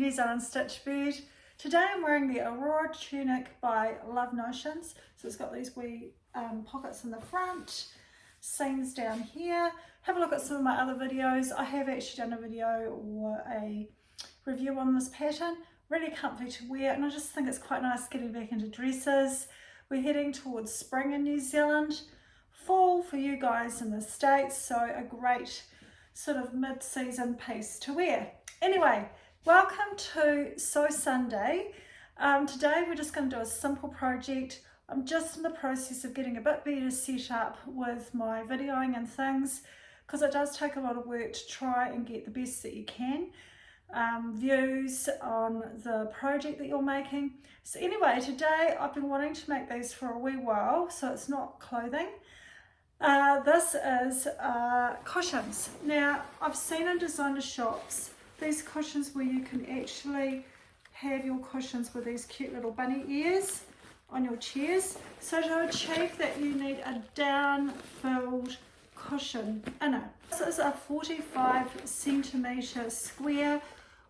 New Zealand Stitch Bird. Today I'm wearing the Aurora Tunic by Love Notions. So it's got these wee pockets in the front, seams down here. Have a look at some of my other videos. I have actually done a video or a review on this pattern. Really comfy to wear, and I just think it's quite nice getting back into dresses. We're heading towards spring in New Zealand, fall for you guys in the States, so a great sort of mid-season piece to wear. Anyway, welcome to Sew Sunday. Today we're just going to do a simple project. I'm just in the process of getting a bit better set up with my videoing and things, because it does take a lot of work to try and get the best that you can. Views on the project that you're making. So anyway, today I've been wanting to make these for a wee while, so it's not clothing. This is cushions. Now, I've seen in designer shops these cushions where you can actually have your cushions with these cute little bunny ears on your chairs. So to achieve that, you need a down-filled cushion inner. This is a 45 centimetre square,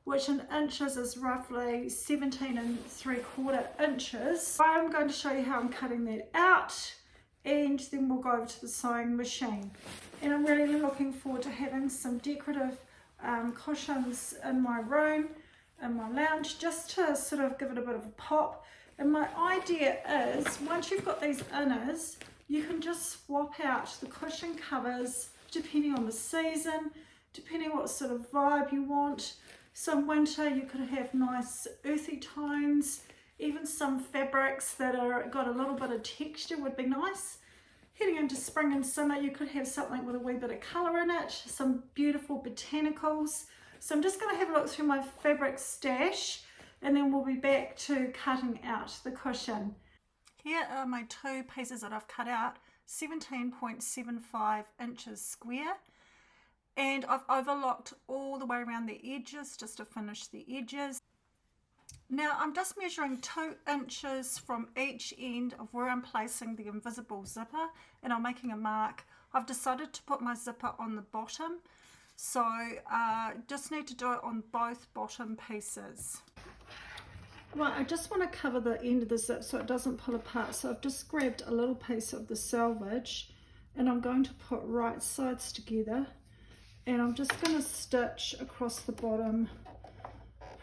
which in inches is roughly 17¾ inches. I'm going to show you how I'm cutting that out, and then we'll go over to the sewing machine. And I'm really looking forward to having some decorative cushions in my room, in my lounge, just to sort of give it a bit of a pop. And my idea is, once you've got these inners, you can just swap out the cushion covers depending on the season, depending what sort of vibe you want. Some winter you could have nice earthy tones, even some fabrics that are got a little bit of texture would be nice. Heading into spring and summer, you could have something with a wee bit of colour in it, some beautiful botanicals. So I'm just going to have a look through my fabric stash, and then we'll be back to cutting out the cushion. Here are my two pieces that I've cut out, 17.75 inches square. And I've overlocked all the way around the edges just to finish the edges. Now I'm just measuring 2 inches from each end of where I'm placing the invisible zipper, and I'm making a mark. I've decided to put my zipper on the bottom, so just need to do it on both bottom pieces. Right, I just want to cover the end of the zip so it doesn't pull apart, so I've just grabbed a little piece of the selvage and I'm going to put right sides together, and I'm just going to stitch across the bottom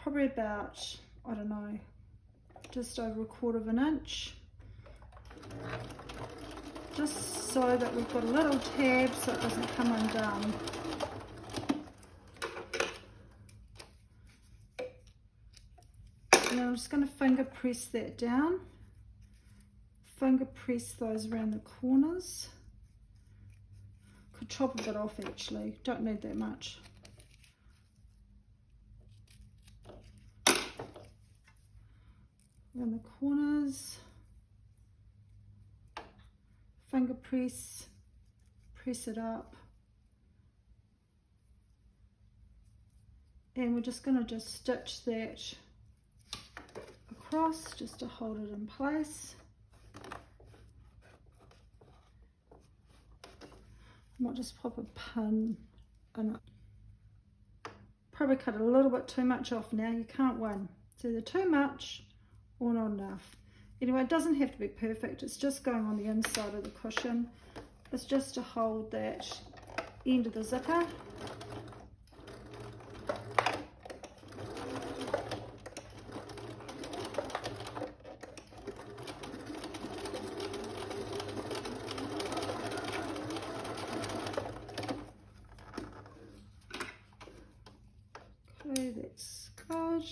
probably about, I don't know, just over 1/4 inch, just so that we've got a little tab so it doesn't come undone. And I'm just going to finger press that down, finger press those around the corners. Could chop a bit off actually, don't need that much. Around the corners, finger press, press it up, and we're just going to just stitch that across just to hold it in place. I might just pop a pin in it. Probably cut a little bit too much off now, you can't win. It's either too much or not enough. Anyway, it doesn't have to be perfect, it's just going on the inside of the cushion. It's just to hold that end of the zipper. Okay, that's good.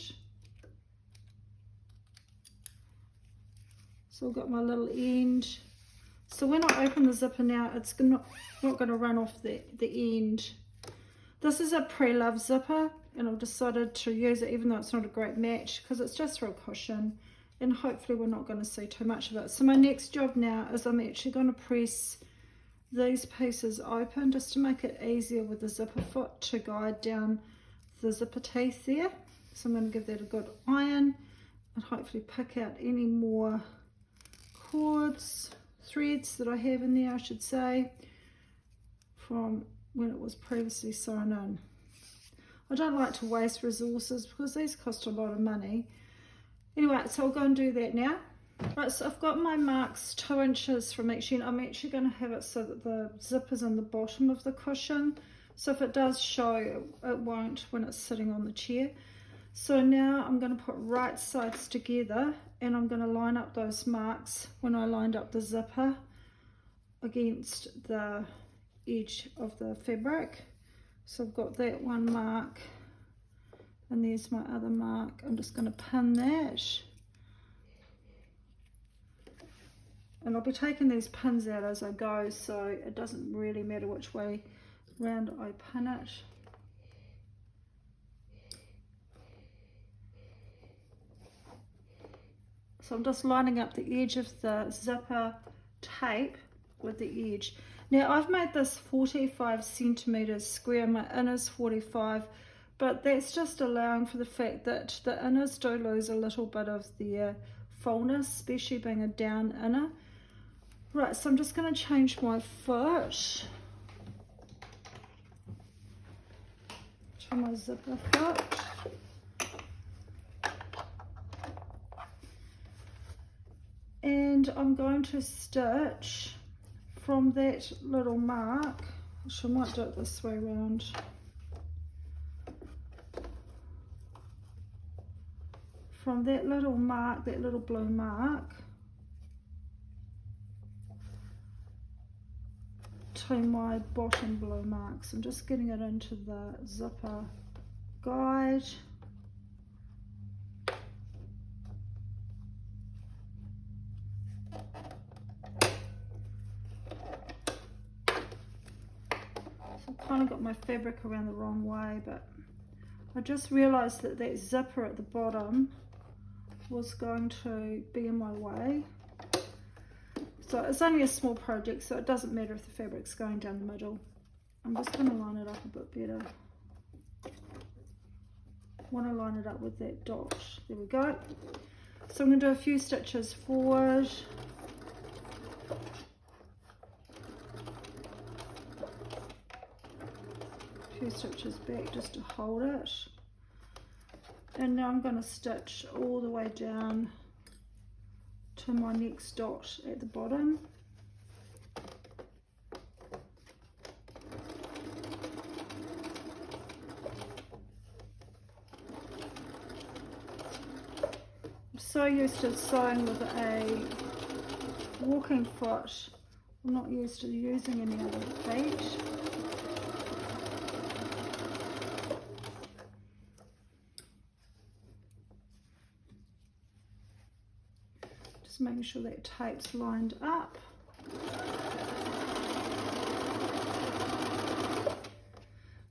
So I've got my little end. So when I open the zipper now, it's not going to run off the end. This is a pre-loved zipper, and I've decided to use it even though it's not a great match, because it's just for a cushion, and hopefully we're not going to see too much of it. So my next job now is I'm actually going to press these pieces open just to make it easier with the zipper foot to guide down the zipper teeth there. So I'm going to give that a good iron and hopefully pick out any more threads that I have in there, I should say, from when it was previously sewn in. I don't like to waste resources because these cost a lot of money. Anyway, so I'll go and do that now. Right, so I've got my marks 2 inches from each end. I'm actually going to have it so that the zip is in the bottom of the cushion. So if it does show, it won't when it's sitting on the chair. So now I'm going to put right sides together and I'm going to line up those marks when I lined up the zipper against the edge of the fabric. So I've got that one mark and there's my other mark. I'm just going to pin that. And I'll be taking these pins out as I go, so it doesn't really matter which way round I pin it. So I'm just lining up the edge of the zipper tape with the edge. Now I've made this 45 centimeters square, my inner's 45, but that's just allowing for the fact that the inners do lose a little bit of their fullness, especially being a down inner. Right, so I'm just going to change my foot to my zipper foot. And I'm going to stitch from that little mark, which I might do it this way around. From that little mark, that little blue mark, to my bottom blue marks. I'm just getting it into the zipper guide. So I've kind of got my fabric around the wrong way, but I just realized that that zipper at the bottom was going to be in my way. So it's only a small project, so it doesn't matter if the fabric's going down the middle. I'm just going to line it up a bit better. I want to line it up with that dot. There we go. So I'm going to do a few stitches forward. A few stitches back just to hold it. And now I'm going to stitch all the way down to my next dot at the bottom. I'm so used to sewing with a walking foot, I'm not used to using any other feet. Just making sure that tape's lined up.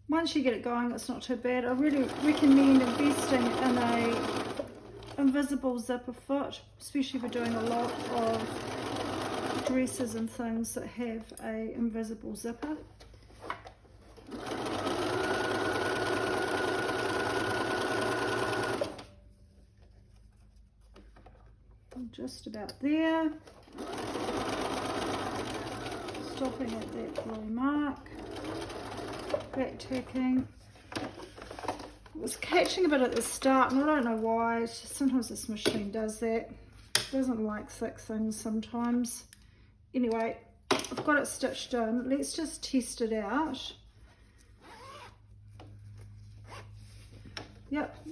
Once you get it going, it's not too bad. I really recommend investing in a invisible zipper foot, especially if you're doing a lot of dresses and things that have a invisible zipper. Just about there, stopping at that blue mark, back tacking. It was catching a bit at the start and I don't know why. It's just sometimes this machine does that. It doesn't like thick things sometimes. Anyway, I've got it stitched in. Let's just test it out. Yep,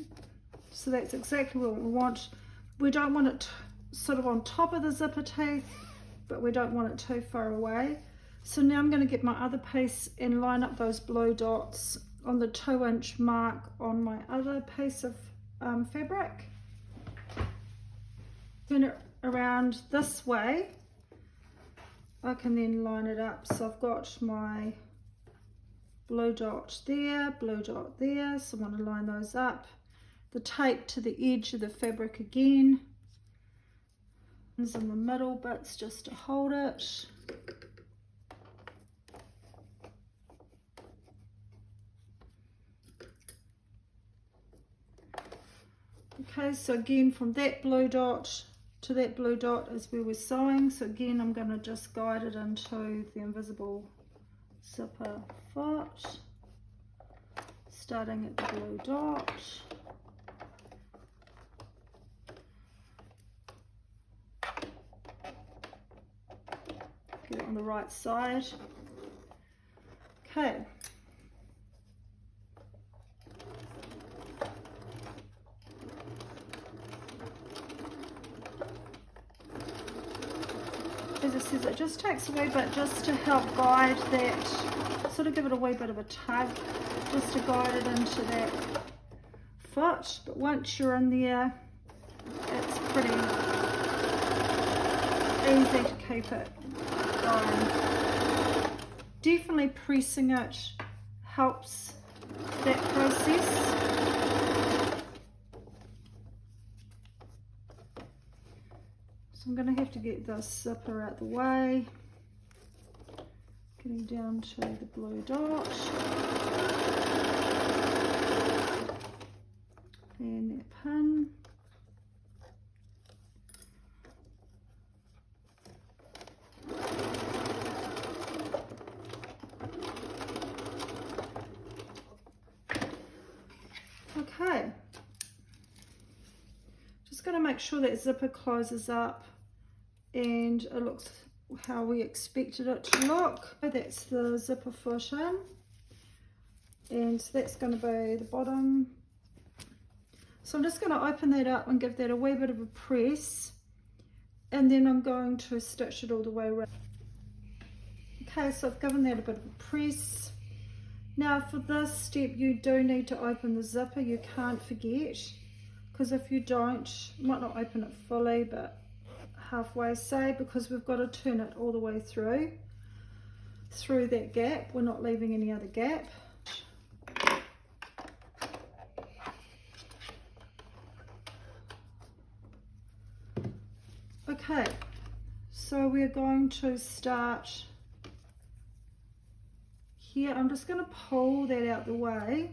so that's exactly what we want. We don't want it sort of on top of the zipper teeth, but we don't want it too far away. So now I'm going to get my other piece and line up those blue dots on the 2-inch mark on my other piece of fabric. Turn it around this way. I can then line it up. So I've got my blue dot there, so I want to line those up. The tape to the edge of the fabric again. It's in the middle bits just to hold it. Okay, so again from that blue dot to that blue dot is where we're sewing. So again I'm going to just guide it into the invisible zipper foot. starting at the blue dot. Get it on the right side. Okay. As it says, it just takes a wee bit just to help guide that, sort of give it a wee bit of a tug, just to guide it into that foot. But once you're in there, it's pretty easy to keep it going. Definitely pressing it helps that process. So I'm going to have to get this zipper out the way. Getting down to the blue dot. And that pin. Okay. Just going to make sure that zipper closes up and it looks how we expected it to look. That's the zipper foot in, and so that's going to be the bottom. So I'm just going to open that up and give that a wee bit of a press, and then I'm going to stitch it all the way around. Okay, so I've given that a bit of a press. Now for this step you do need to open the zipper, you can't forget, because if you don't, you might not open it fully but halfway, say, because we've got to turn it all the way through that gap. We're not leaving any other gap. Okay, so we're going to start here. I'm just going to pull that out the way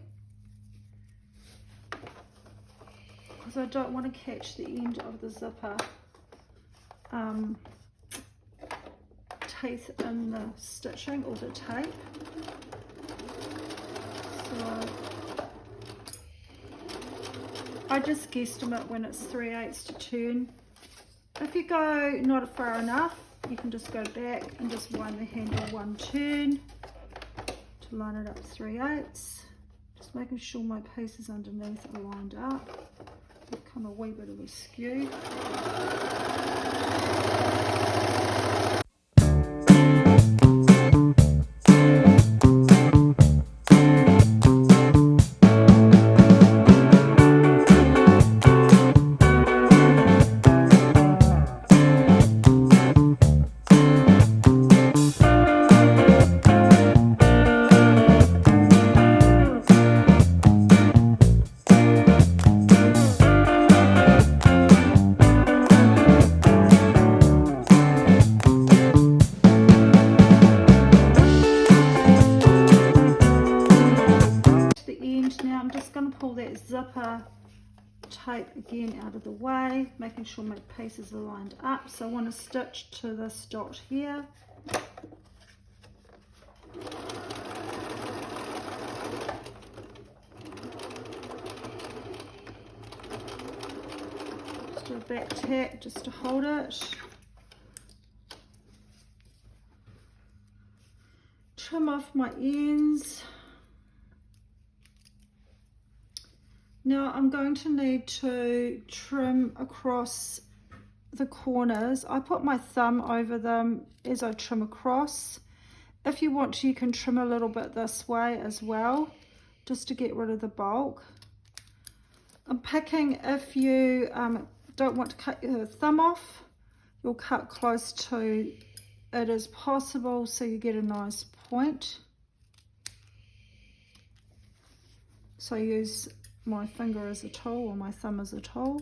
because I don't want to catch the end of the zipper teeth in the stitching or the tape. So I just guesstimate when it's 3/8 to turn. If you go not far enough, you can just go back and just wind the handle one turn to line it up 3/8. Just making sure my pieces underneath are lined up. They've come a wee bit of a skew. Zipper tape again out of the way, making sure my pieces are lined up. So I want to stitch to this dot here. Just do a back tack just to hold it. Trim off my ends. Now I'm going to need to trim across the corners. I put my thumb over them as I trim across. If you want to, you can trim a little bit this way as well, just to get rid of the bulk. I'm picking, if you don't want to cut your thumb off, you'll cut close to it as possible so you get a nice point. So I use my finger as a tool or my thumb as a tool.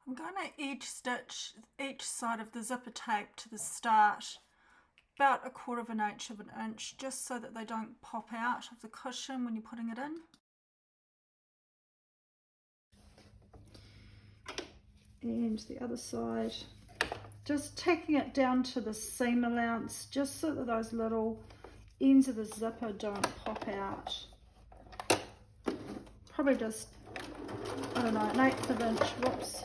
I'm going to edge stitch each side of the zipper tape to the start about 1/4 of an inch, just so that they don't pop out of the cushion when you're putting it in. And the other side, just taking it down to the seam allowance, just so that those little ends of the zipper don't pop out. Probably just, I don't know, an 1/8 of an inch, whoops.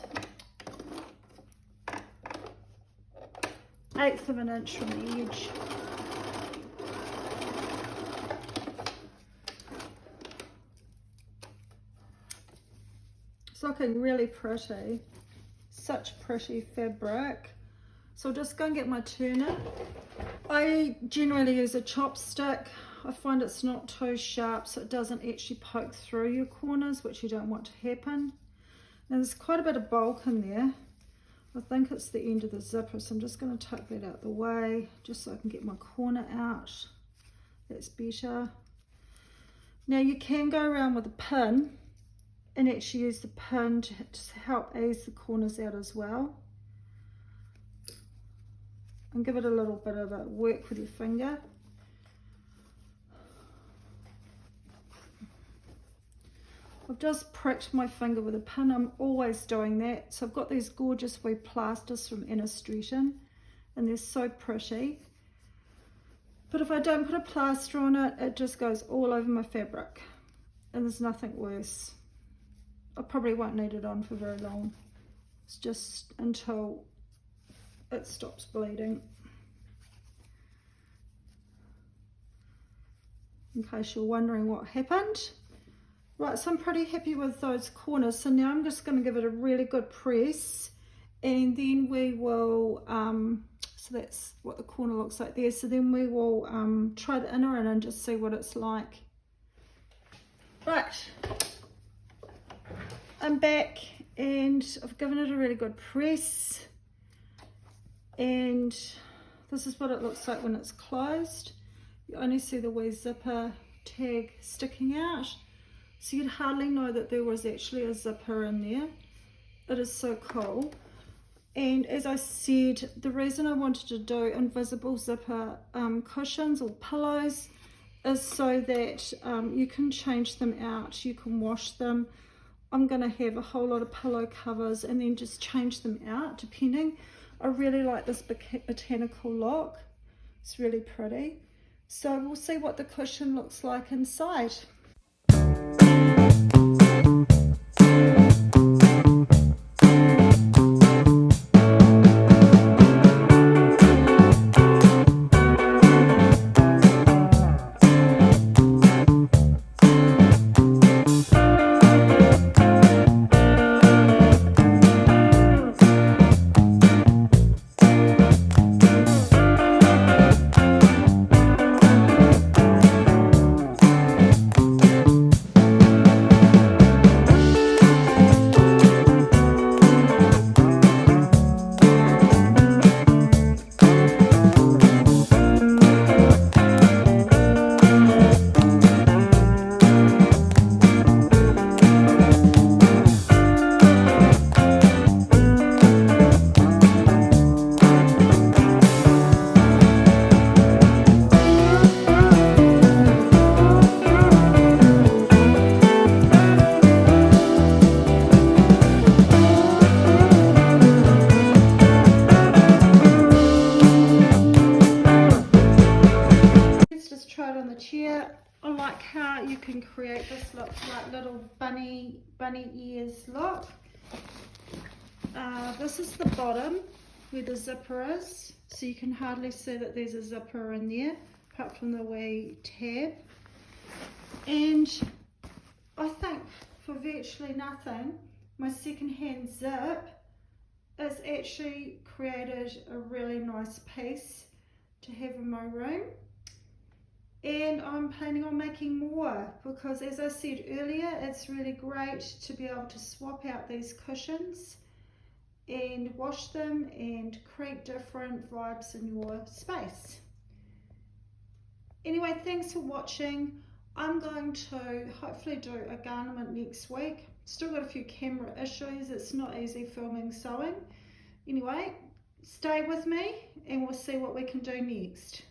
1/8 of an inch from the edge. It's looking really pretty. Such pretty fabric. So I'll just go and get my turner. I generally use a chopstick. I find it's not too sharp, so it doesn't actually poke through your corners, which you don't want to happen. And there's quite a bit of bulk in there. I think it's the end of the zipper, so I'm just going to tuck that out the way, just so I can get my corner out. That's better. Now you can go around with a pin and actually use the pin to help ease the corners out as well. And give it a little bit of a work with your finger. I've just pricked my finger with a pin. I'm always doing that. So I've got these gorgeous wee plasters from Anna Streeton, and they're so pretty. But if I don't put a plaster on it, it just goes all over my fabric, and there's nothing worse. I probably won't need it on for very long. It's just until it stops bleeding. In case you're wondering what happened. Right, so I'm pretty happy with those corners. So now I'm just going to give it a really good press, and then we will, so that's what the corner looks like there. So then we will try the inner in and just see what it's like. Right, I'm back and I've given it a really good press, and this is what it looks like when it's closed. You only see the wee zipper tag sticking out. So you'd hardly know that there was actually a zipper in there. It is so cool. And as I said, the reason I wanted to do invisible zipper cushions or pillows is so that you can change them out, you can wash them. I'm going to have a whole lot of pillow covers and then just change them out depending. I really like this botanical look. It's really pretty. So we'll see what the cushion looks like inside. I like how you can create this look like little bunny ears look. This is the bottom where the zipper is, so you can hardly see that there's a zipper in there apart from the wee tab. And I think for virtually nothing, my second-hand zip has actually created a really nice piece to have in my room. And I'm planning on making more because, as I said earlier, it's really great to be able to swap out these cushions and wash them and create different vibes in your space. Anyway, thanks for watching. I'm going to hopefully do a garment next week. Still got a few camera issues. It's not easy filming sewing. Anyway, stay with me and we'll see what we can do next.